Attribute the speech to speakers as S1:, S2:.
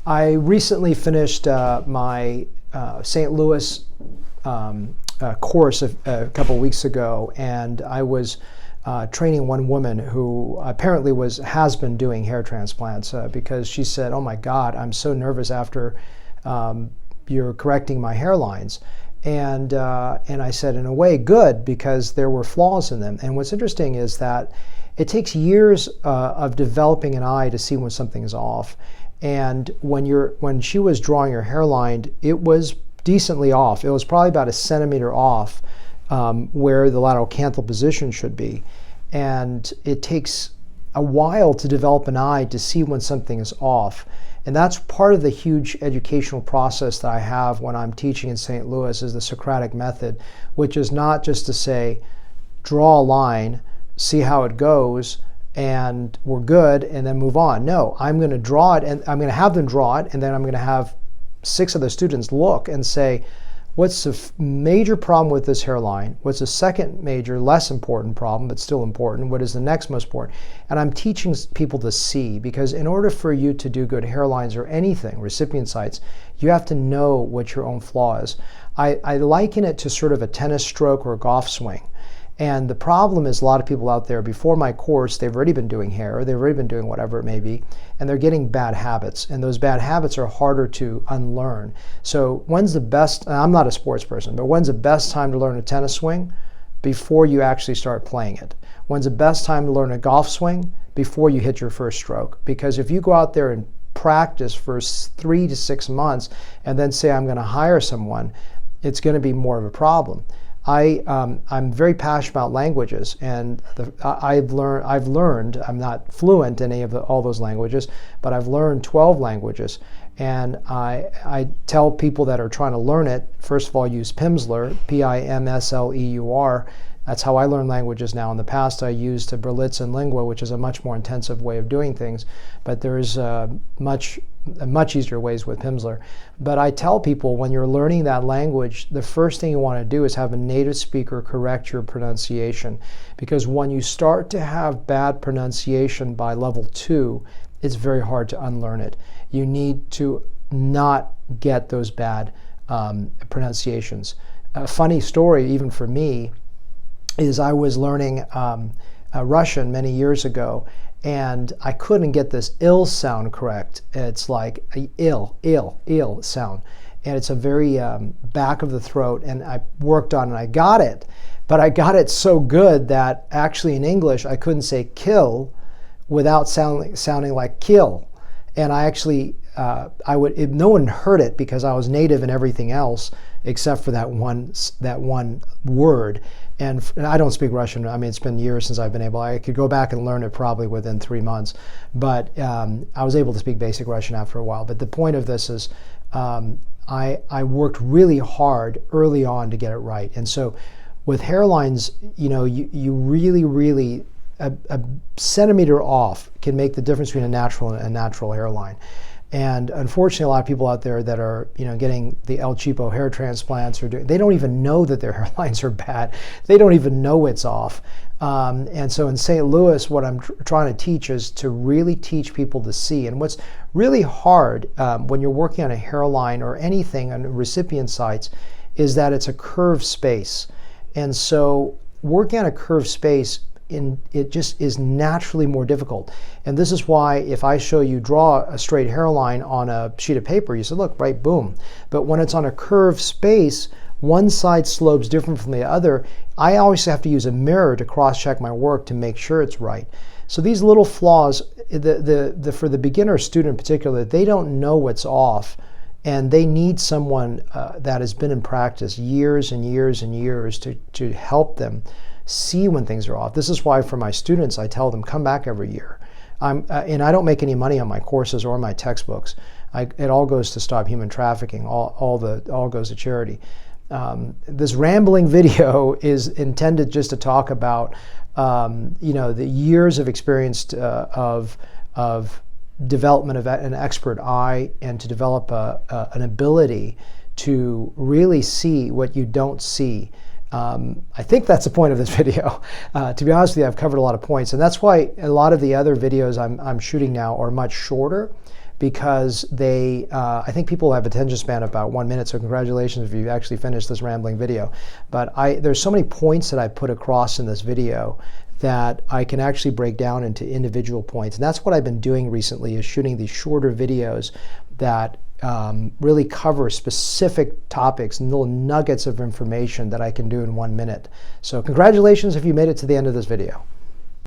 S1: I recently finished my St. Louis course a couple weeks ago, and I was training one woman who apparently has been doing hair transplants because she said, "Oh my God, I'm so nervous after you're correcting my hairlines." And I said, in a way, good, because there were flaws in them. And what's interesting is that it takes years of developing an eye to see when something is off. And when she was drawing her hairline, it was decently off. It was probably about 1 centimeter off where the lateral canthal position should be. And it takes a while to develop an eye to see when something is off. And that's part of the huge educational process that I have when I'm teaching in St. Louis, is the Socratic method, which is not just to say, draw a line, see how it goes, and we're good, and then move on. No, I'm going to draw it, and I'm going to have them draw it, and then I'm going to have 6 of the students look and say, what's the major problem with this hairline? What's the second major, less important problem, but still important? What is the next most important? And I'm teaching people to see, because in order for you to do good hairlines or anything, recipient sites, you have to know what your own flaw is. I liken it to sort of a tennis stroke or a golf swing. And the problem is, a lot of people out there before my course, they've already been doing hair, they've already been doing whatever it may be, and they're getting bad habits. And those bad habits are harder to unlearn. So when's the best, I'm not a sports person, but when's the best time to learn a tennis swing? Before you actually start playing it. When's the best time to learn a golf swing? Before you hit your first stroke. Because if you go out there and practice for 3 to 6 months and then say, I'm going to hire someone, it's going to be more of a problem. I'm very passionate about languages, and I've learned, I'm not fluent in any of all those languages, but I've learned 12 languages. And I tell people that are trying to learn it, first of all, use Pimsleur, Pimsleur. That's how I learn languages now. In the past, I used Berlitz and Lingua, which is a much more intensive way of doing things, but there's much easier ways with Pimsleur. But I tell people, when you're learning that language, the first thing you want to do is have a native speaker correct your pronunciation, because when you start to have bad pronunciation by level 2, it's very hard to unlearn it. You need to not get those bad pronunciations. A funny story, even for me, is I was learning Russian many years ago, and I couldn't get this ill sound correct. It's like a ill sound, and it's a very back of the throat, and I worked on it, I got it, but I got it so good that actually in English I couldn't say kill without sounding like kill. And I actually, no one heard it because I was native in everything else except for that one word. And I don't speak Russian. I mean, it's been years since I've been able. I could go back and learn it probably within 3 months. But I was able to speak basic Russian after a while. But the point of this is, I worked really hard early on to get it right. And so with hairlines, you really a centimeter off can make the difference between a natural hairline. And unfortunately, a lot of people out there that are, getting the El Cheapo hair transplants, they don't even know that their hairlines are bad. They don't even know it's off. And so in St. Louis, what I'm trying to teach is to really teach people to see. And what's really hard when you're working on a hairline or anything on recipient sites is that it's a curved space. And so working on a curved space, it just is naturally more difficult. And this is why if I show you draw a straight hairline on a sheet of paper, you say, look, right, boom. But when it's on a curved space, one side slopes different from the other. I always have to use a mirror to cross-check my work to make sure it's right. So these little flaws, for the beginner student in particular, they don't know what's off, and they need someone that has been in practice years and years and years to help them see when things are off. This is why for my students, I tell them, come back every year. And I don't make any money on my courses or my textbooks. It all goes to stop human trafficking. All goes to charity. This rambling video is intended just to talk about, the years of experience of development of an expert eye, and to develop an ability to really see what you don't see. I think that's the point of this video. To be honest with you, I've covered a lot of points, and that's why a lot of the other videos I'm shooting now are much shorter, because they, I think people have attention span of about 1 minute, so congratulations if you actually finished this rambling video. But there's so many points that I put across in this video that I can actually break down into individual points. And that's what I've been doing recently, is shooting these shorter videos that really cover specific topics and little nuggets of information that I can do in 1 minute. So congratulations if you made it to the end of this video.